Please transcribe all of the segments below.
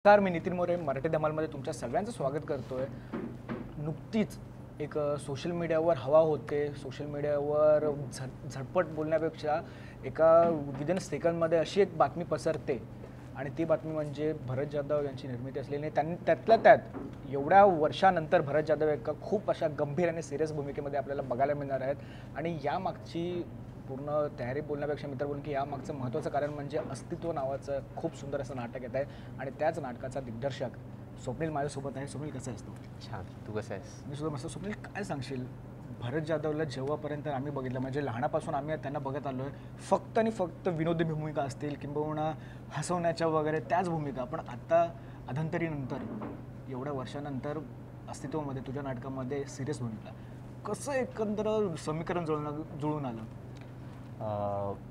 नमस्कार, मी नितीन मोरे मराठी धमालमध्ये तुमच्या सगळ्यांचं स्वागत करतोय. नुकतीच एक सोशल मीडियावर हवा होते. सोशल मीडियावर झटपट बोलण्यापेक्षा एका विदिन सेकंदमध्ये अशी एक बातमी पसरते आणि ती बातमी म्हणजे भरत जाधव यांची निर्मिती असलेली. त्यांनी त्यातल्या त्यात एवढ्या वर्षानंतर भरत जाधव एका खूप अशा गंभीर आणि सिरियस भूमिकेमध्ये आपल्याला बघायला मिळणार आहेत. आणि यामागची पूर्ण तयारी बोलण्यापेक्षा मित्र बोलून की यामागचं महत्त्वाचं कारण म्हणजे अस्तित्व नावाचं खूप सुंदर असं नाटक येत आहे आणि त्याच नाटकाचा दिग्दर्शक स्वप्नील माझ्यासोबत आहे. स्वप्नील कसं असतो? छान. तू कसं आहेस? मी सुद्धा मस्त. स्वप्नील, काय सांगशील भरत जाधवला जेव्हापर्यंत आम्ही बघितलं, म्हणजे लहानापासून आम्ही त्यांना बघत आलो आहे, फक्त आणि फक्त विनोदी भूमिका असतील किंबहुना हसवण्याच्या वगैरे त्याच भूमिका, पण आता अधंतरीनंतर एवढ्या वर्षानंतर अस्तित्वामध्ये तुझ्या नाटकामध्ये सिरियस भूमिका, कसं एकंदर समीकरण जुळून आलं?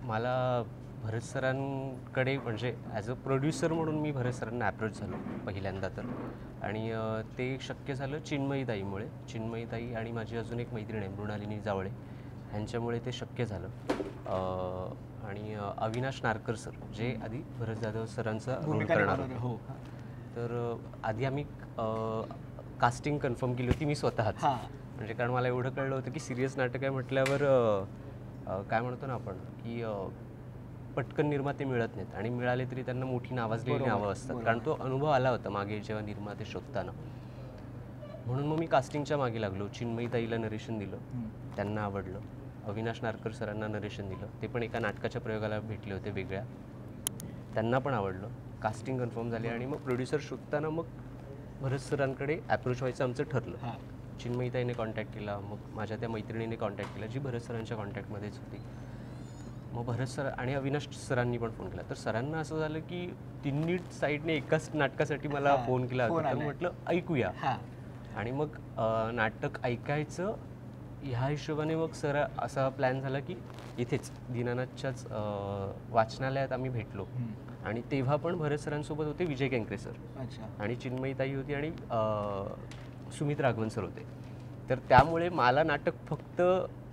मला भरत सरांकडे म्हणजे ॲज अ प्रोड्युसर म्हणून मी भरत सरांना ॲप्रोच झालो पहिल्यांदा तर. आणि ते शक्य झालं चिन्मयीताईमुळे. चिन्मयीताई आणि माझी अजून एक मैत्रीण आहे मृणालिनी जावळे, ह्यांच्यामुळे ते शक्य झालं. आणि अविनाश नारकर सर, जे आधी भरत जाधव सरांचा रोल करणार होते. हो. तर आधी आम्ही कास्टिंग कन्फर्म केली होती मी स्वतःच. म्हणजे कारण मला एवढं कळलं होतं की सिरियस नाटक आहे म्हटल्यावर काय म्हणतो ना आपण की पटकन निर्माते मिळत नाहीत, आणि मिळाले तरी त्यांना मोठी नावाजलेली नावं असतात. कारण तो अनुभव आला होता मागे जेव्हा निर्माते शोधताना. म्हणून मग मी कास्टिंगच्या मागे लागलो. चिन्मयीताईला नरेशन दिलं, त्यांना आवडलं. अविनाश नारकर सरांना नरेशन दिलं, ते पण एका नाटकाच्या प्रयोगाला भेटले होते वेगळ्या, त्यांना पण आवडलं. कास्टिंग कन्फर्म झाली आणि मग प्रोड्युसर शोधताना मग भरत सरांकडे ॲप्रोच व्हायचं आमचं ठरलं. चिन्मयीताईने कॉन्टॅक्ट केला, मग माझ्या त्या मैत्रिणीने कॉन्टॅक्ट केला जी भरत सरांच्या कॉन्टॅक्टमध्येच होती. मग भरत सर आणि अविनाश सरांनी पण फोन केला. तर सरांना असं झालं की तिन्ही साईडने एकाच नाटकासाठी मला फोन केला होता. तर म्हटलं ऐकूया. आणि मग नाटक ऐकायचं ह्या हिशोबाने मग सर असा प्लॅन झाला की इथेच दीनानाथच्याच वाचनालयात आम्ही भेटलो. आणि तेव्हा पण भरत सरांसोबत होते विजय केंकरे सर, आणि चिन्मयीताई होती, आणि सुमित राघवन सर होते. तर त्यामुळे मला नाटक फक्त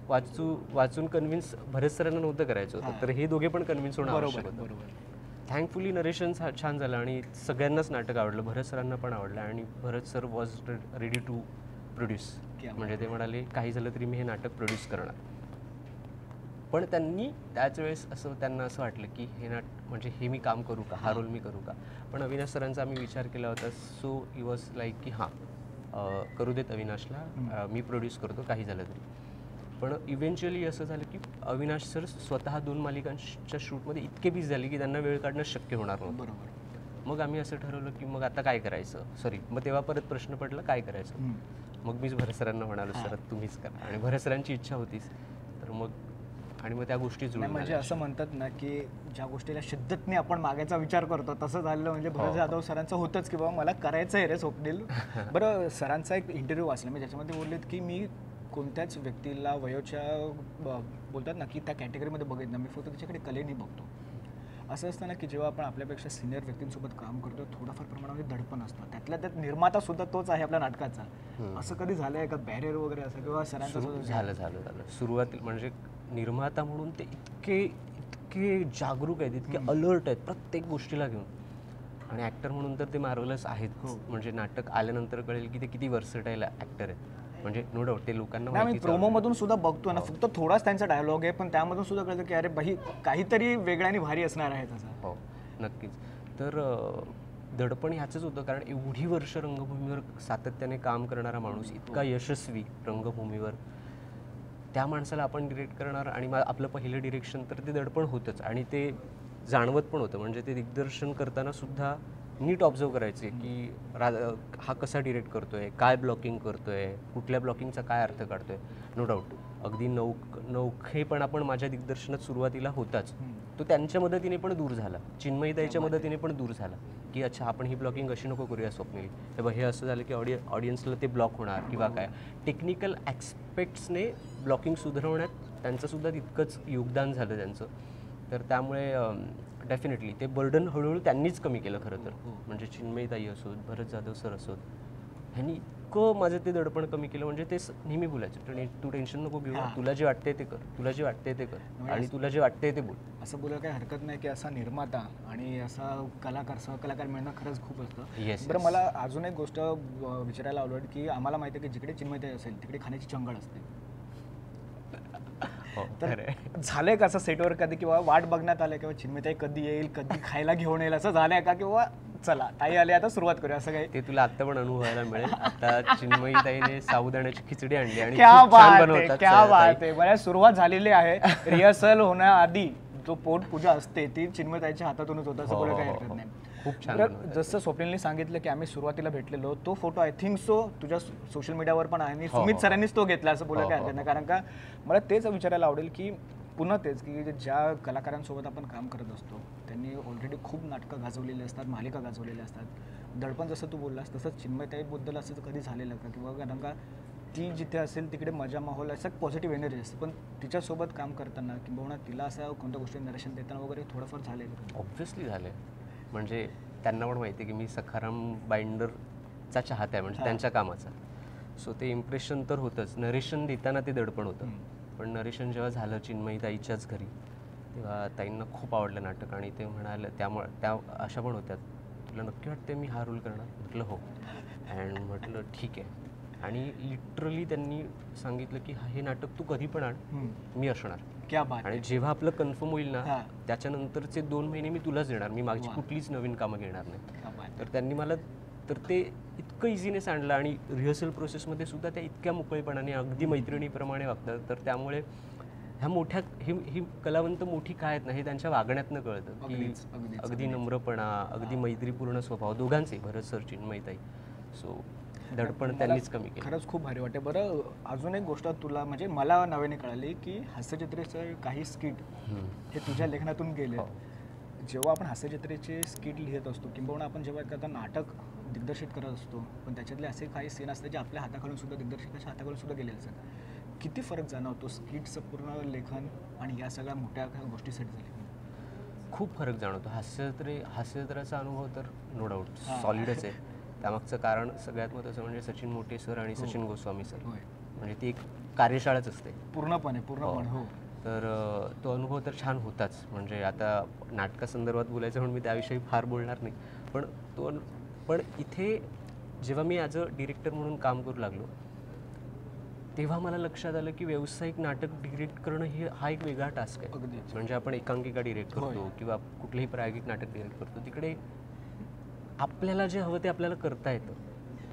वाचून कन्व्हिन्स भरत सरांना नव्हतं करायचं होतं, तर हे दोघे पण कन्व्हिन्स होणं आवश्यक होतं. थँकफुली नरेशन छान झालं आणि सगळ्यांनाच नाटक आवडलं. भरत सरांना पण आवडलं आणि Bharat sir was ready to produce. म्हणजे ते म्हणाले काही झालं तरी मी हे नाटक प्रोड्यूस करणार. पण त्यांनी त्याच वेळेस त्यांना असं वाटलं की हे म्हणजे हे मी काम करू का, हा रोल मी करू का. पण अविनाश सरांचा आम्ही विचार केला होता. सो ही वॉज लाईक की हां, करू देत अविनाशला, मी प्रोड्यूस करतो काही झालं तरी. पण इव्हेंच्युअली असं झालं की अविनाश सर स्वतः 2 मालिकांच्या शूटमध्ये इतके बिझी झाले की त्यांना वेळ काढणं शक्य होणार नव्हतं. मग आम्ही असं ठरवलं की मग आता काय करायचं. मग तेव्हा परत प्रश्न पडला काय करायचं. मग मीच भरत सरांना म्हणालो, सर तुम्हीच करा. आणि भरत सरांची इच्छा होतीच, तर मग आणि मग त्या गोष्टी जुळल्या. म्हणजे असं म्हणतात ना की ज्या गोष्टीला शिद्दतने आपण मागायचा विचार करतो तसं झालं. म्हणजे भरत जाधव सरांचं होतंच की बाबा मला करायचं आहे रे स्वप्नील. बरं, सरांचा एक इंटरव्ह्यू वाचला मी, ज्याच्यामध्ये बोललेत की मी कोणत्याच व्यक्तीला वयोच्या बोलतात ना की त्या कॅटेगरीमध्ये बघत ना, मी फक्त त्याच्याकडे कलेने बघतो. असं असतं ना की जेव्हा आपण आपल्यापेक्षा सिनियर व्यक्तींसोबत काम करतो थोडंफार प्रमाणामध्ये दडपण असतं. त्यातल्या त्यात निर्माता सुद्धा तोच आहे आपल्या नाटकाचा. असं कधी झालं आहे का बॅरियर वगैरे असं किंवा सरांचं? झालं सुरुवातीला. म्हणजे निर्माता म्हणून ते इतके जागरूक आहेत, इतके अलर्ट आहेत प्रत्येक गोष्टीला घेऊन. आणि ॲक्टर म्हणून तर ते मार्वलस आहेत. म्हणजे नाटक आल्यानंतर कळेल की ते किती वर्सटाईल ॲक्टर आहेत. म्हणजे नो डाऊट ते लोकांना माहिती. प्रोमोमधून सुद्धा बघतो ना, फक्त थोडाच त्यांचा डायलॉग आहे, पण त्यामधून सुद्धा कळतं की अरे भाई काहीतरी वेगळं आणि भारी असणार आहे तसं. हो, नक्कीच. तर दडपण ह्याचंच होतं, कारण एवढी वर्ष रंगभूमीवर सातत्याने काम करणारा माणूस, इतका यशस्वी रंगभूमीवर, त्या माणसाला आपण डिरेक्ट करणार आणि आपलं पहिलं डिरेक्शन, तर ते दडपण होतंच. आणि ते जाणवत पण होतं. म्हणजे ते दिग्दर्शन करताना सुद्धा नीट ऑब्झर्व करायचे की हा कसा डिरेक्ट करतोय, काय ब्लॉकिंग करतोय, कुठल्या ब्लॉकिंगचा काय अर्थ काढतोय. नो डाऊट अगदी नौखेपणा पण माझ्या दिग्दर्शनात सुरुवातीला होताच. तो त्यांच्या मदतीने पण दूर झाला, चिन्मयीताईच्या मदतीने पण दूर झाला की अच्छा आपण ही ब्लॉकिंग अशी नको करूया स्वप्नील. हे असं झालं की ऑडियन्सला ते ब्लॉक होणार किंवा काय. टेक्निकल ॲस्पेक्ट्सने ब्लॉकिंग सुधारवण्यात त्यांचंसुद्धा तितकंच योगदान झालं त्यांचं. तर त्यामुळे डेफिनेटली ते बर्डन हळूहळू त्यांनीच कमी केलं खरं तर. म्हणजे चिन्मयीताई असोत, भरत जाधव सर असोत, ह्यांनी इतकं माझं ते दडपण कमी केलं, म्हणजे ते नेहमी बोलायचं, तू टेन्शन नको घेऊ, तुला जे वाटते ते कर, तुला जे वाटते ते कर आणि तुला जे वाटते ते बोल. असं बोलायला काही हरकत नाही की असा निर्माता आणि असा कलाकार सहकलाकार मिळणं खरंच खूप असतं. बरं, मला अजून एक गोष्ट विचारायला आवडेल की आम्हाला माहिती आहे की जिकडे चिन्मयताई असेल तिकडे खाण्याची चंगळ असते. तर झालंय का असं सेटवर कधी किंवा वाट बघण्यात आलं किंवा चिन्मयताई कधी येईल, कधी खायला घेऊन येईल, असं झालंय का किंवा चला ताई आली आता सुरुवात करूया असं काही? ते तुला आता पण अनुभवायला मिळेल. आता चिन्मयीताईने साबुदाण्याची खिचडी आणली आणि क्या बात आहे, क्या बात आहे. बऱ्याच सुरुवात झालेली आहे. रिहर्सल होण्याआधी जो पोट पूजा असते ती चिन्मयताईच्या हातातूनच होतं, असं बोलायला काही हरकत नाही. खूप छान. जसं स्वप्नीलने सांगितलं की आम्ही सुरुवातीला भेटलेलो, तो फोटो आय थिंक सो तुझ्या सोशल मीडियावर पण आहे आणि सुमित सरांनीच तो घेतला, असं बोलायला काही हरकत नाही. कारण का मला तेच विचारायला आवडेल की पुन्हा तेच की ज्या कलाकारांसोबत आपण काम करत असतो त्यांनी ऑलरेडी खूप नाटकं गाजवलेली असतात, मालिका गाजवलेल्या असतात. दडपण जसं तू बोललास तसंच चिन्मयताईबद्दल असं कधी झालेलं का किंवा कारण का ती जिथे असेल तिकडे मजा माहोल असं पॉझिटिव्ह एनर्जी असते, पण तिच्यासोबत काम करताना किंवा तिला असं कोणत्या गोष्टी नरेशन देताना वगैरे थोडंफार झाले? ऑब्व्हियसली झाले. म्हणजे त्यांना पण माहिती आहे की मी सखाराम बाइंडरचा चाहता आहे, म्हणजे त्यांच्या कामाचा. सो ते इम्प्रेशन तर होतंच. नरेशन देताना ते दडपण होतं, पण नरेशन जेव्हा झालं चिन्मयीताईच्याच घरी तेव्हा ताईंना खूप आवडलं नाटक आणि ते म्हणाले, त्यामुळे त्या अशा पण होत्या, तुला नक्की वाटते मी हा रोल करणार? म्हटलं हो. अँड म्हटलं ठीक आहे. आणि लिटरली त्यांनी सांगितलं की हे नाटक तू कधी पण आण, मी असणार. क्या बात. आणि जेव्हा आपलं कन्फर्म होईल ना त्याच्यानंतरचे 2 महिने मी तुलाच देणार, मी माझी कुठलीच नवीन कामं घेणार नाही. तर त्यांनी मला तर ते इतकं इझीनेस आणलं आणि रिहर्सल प्रोसेसमध्ये सुद्धा त्या इतक्या मोकळेपणाने अगदी मैत्रिणीप्रमाणे वागतात. तर त्यामुळे ह्या मोठ्या ही कलावंत मोठी काय आहेत ना हे त्यांच्या वागण्यातनं कळतं की अगदी नम्रपणा, अगदी मैत्रीपूर्ण स्वभाव दोघांचे, भरत सर, चिन्मयीताई. सो दडपण त्यांनीच कमी केलं. खरंच खूप भारी वाटते. बरं, अजून एक गोष्ट तुला म्हणजे मला नव्याने कळाली की हास्यचित्रेचं काही स्किट हे तुझ्या लेखनातून गेले. जेव्हा आपण हास्यचित्रेचे स्किट लिहित असतो किंबहुना आपण जेव्हा एखादं नाटक दिग्दर्शित करत असतो, पण त्याच्यातले असे काही सीन असतात जे आपल्या हाताखालून सुद्धा, दिग्दर्शकाच्या हाताखालून सुद्धा गेलेले असतात. किती फरक जाणवतो स्किटचं पूर्ण लेखन आणि या सगळ्या मोठ्या गोष्टीसाठी झाले? खूप फरक जाणवतो. हास्यचित्राचा अनुभव तर नो डाऊट सॉलिडच आहे. त्यामागचं कारण सगळ्यात महत्त्वाचं म्हणजे सचिन मोटे सर आणि सचिन गोस्वामी सर. म्हणजे ती एक कार्यशाळाच असते पूर्णपणे. हो. तर तो अनुभव तर छान होताच. म्हणजे आता नाटकासंदर्भात बोलायचं म्हणून मी त्याविषयी फार बोलणार नाही, पण इथे जेव्हा मी ॲज अ डिरेक्टर म्हणून काम करू लागलो तेव्हा मला लक्षात आलं की व्यावसायिक नाटक डिरेक्ट करणं हा एक वेगळा टास्क आहे. म्हणजे आपण एकांकिका डिरेक्ट करतो किंवा कुठलंही प्रायोगिक नाटक डिरेक्ट करतो, तिकडे आपल्याला जे हवं ते आपल्याला करता येतं.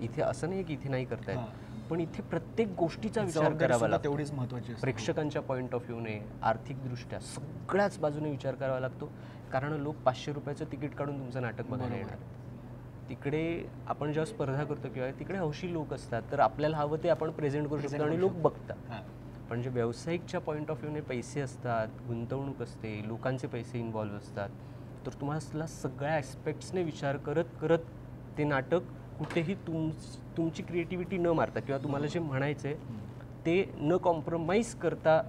इथे असं नाही की इथे नाही करता येत, पण इथे प्रत्येक गोष्टीचा विचार करावा लागतो. तेवढीच महत्त्वाची. प्रेक्षकांच्या पॉईंट ऑफ व्ह्यूने, आर्थिकदृष्ट्या सगळ्याच बाजूने विचार करावा लागतो. कारण लोक 500 रुपयाचं तिकीट काढून तुमचं नाटक बघायला येणार. तिकडे आपण जेव्हा स्पर्धा करतो किंवा तिकडे हौशी लोक असतात, तर आपल्याला हवं ते आपण प्रेझेंट करू शकतो आणि लोक बघतात. पण जे व्यावसायिकच्या पॉईंट ऑफ व्ह्यूने पैसे असतात, गुंतवणूक असते, लोकांचे पैसे इन्व्हॉल्व्ह असतात, तर तुम्हाला सगळ्या ॲस्पेक्ट्सने विचार करत करत ते नाटक कुठेही तुमची क्रिएटिव्हिटी न मारता किंवा तुम्हाला जे म्हणायचं आहे ते न कॉम्प्रोमाइज करता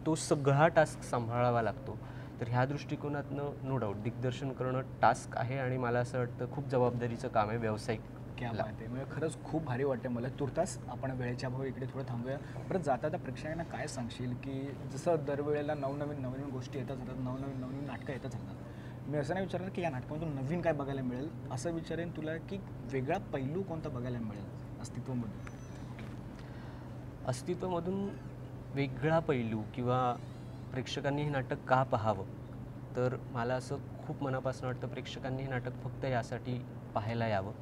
तो सगळा टास्क सांभाळावा लागतो. तर ह्या दृष्टिकोनातनं नो डाऊट दिग्दर्शन करणं टास्क आहे आणि मला असं वाटतं खूप जबाबदारीचं काम आहे व्यावसायिक. क्या बात आहे. म्हणजे खरंच खूप भारी वाटते मला. तुर्तास आपण वेळेच्या अभावी इकडे थोडं थांबूया. परत जाता प्रेक्षकांना काय सांगशील की जसं दरवेळेला नवनवीन गोष्टी येतात राहतात, नवनवीन नाटकं येतात राहतात, मी असं नाही विचारणार की या नाटकामधून नवीन काय बघायला मिळेल, असं विचारेन तुला की वेगळा पैलू कोणता बघायला मिळेल अस्तित्वामधून वेगळा पैलू किंवा प्रेक्षकांनी हे नाटक का पाहावं? तर मला असं खूप मनापासून वाटतं प्रेक्षकांनी हे नाटक फक्त यासाठी पाहायला यावं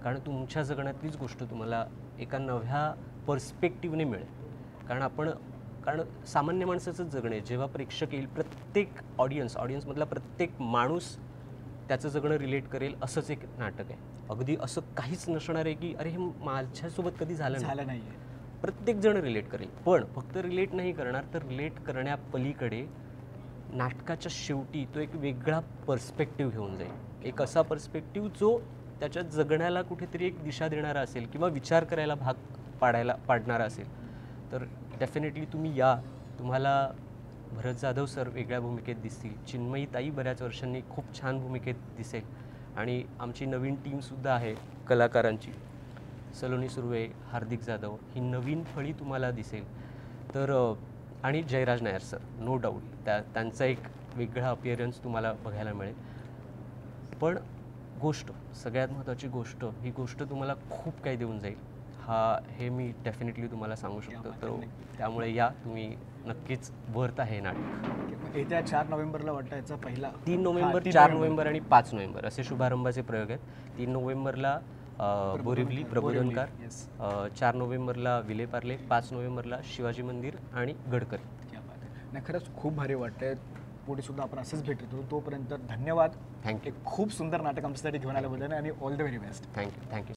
कारण तुमच्या जगण्यातलीच गोष्ट तुम्हाला एका नव्या पर्स्पेक्टिव्हने मिळेल. कारण सामान्य माणसाचं जगणे जेव्हा प्रेक्षक येईल, प्रत्येक ऑडियन्समधला प्रत्येक माणूस त्याचं जगणं रिलेट करेल असंच एक नाटक आहे. अगदी असं काहीच नसणार आहे की अरे हे माझ्यासोबत कधी झालं नाही. प्रत्येक जण रिलेट करेल, पण फक्त रिलेट नाही करणार तर रिलेट करण्यापलीकडे नाटकाच्या शेवटी तो एक वेगळा पर्स्पेक्टिव्ह घेऊन जाईल. एक असा पर्स्पेक्टिव्ह जो त्याच्या जगण्याला कुठेतरी एक दिशा देणारा असेल किंवा विचार करायला भाग पाडणारा असेल. तर डेफिनेटली तुम्ही या. तुम्हाला भरत जाधव सर वेगळ्या भूमिकेत दिसतील, चिन्मयीताई बऱ्याच वर्षांनी खूप छान भूमिकेत दिसेल आणि आमची नवीन टीमसुद्धा आहे कलाकारांची. सलोनी सुर्वे, हार्दिक जाधव ही नवीन फळी तुम्हाला दिसेल. तर आणि Jayraj Nair sir, no doubt त्यांचा एक वेगळा अपिअरन्स तुम्हाला बघायला मिळेल. पण गोष्ट, सगळ्यात महत्त्वाची गोष्ट, ही गोष्ट तुम्हाला खूप काही देऊन जाईल, हे मी डेफिनेटली तुम्हाला सांगू शकतो. तर त्यामुळे तुम्ही नक्कीच वर्थ आहे नाटक. येत्या 4 नोव्हेंबरला वाटतं याचा पहिला 3 नोव्हेंबर, 4 नोव्हेंबर आणि 5 नोव्हेंबर असे शुभारंभाचे प्रयोग आहेत. 3 नोव्हेंबरला बोरिवली प्रबोधनकार, 4 नोव्हेंबरला विलेपार्ले, 5 नोव्हेंबरला शिवाजी मंदिर आणि गडकरी. नाही, खरंच खूप भारी वाटतंय. पुढे सुद्धा आपण असंच भेटतो. तोपर्यंत धन्यवाद. थँक्यू. खूप सुंदर नाटक आमच्यासाठी घेऊन आल्याबद्दल आणि all the very best. Thank you.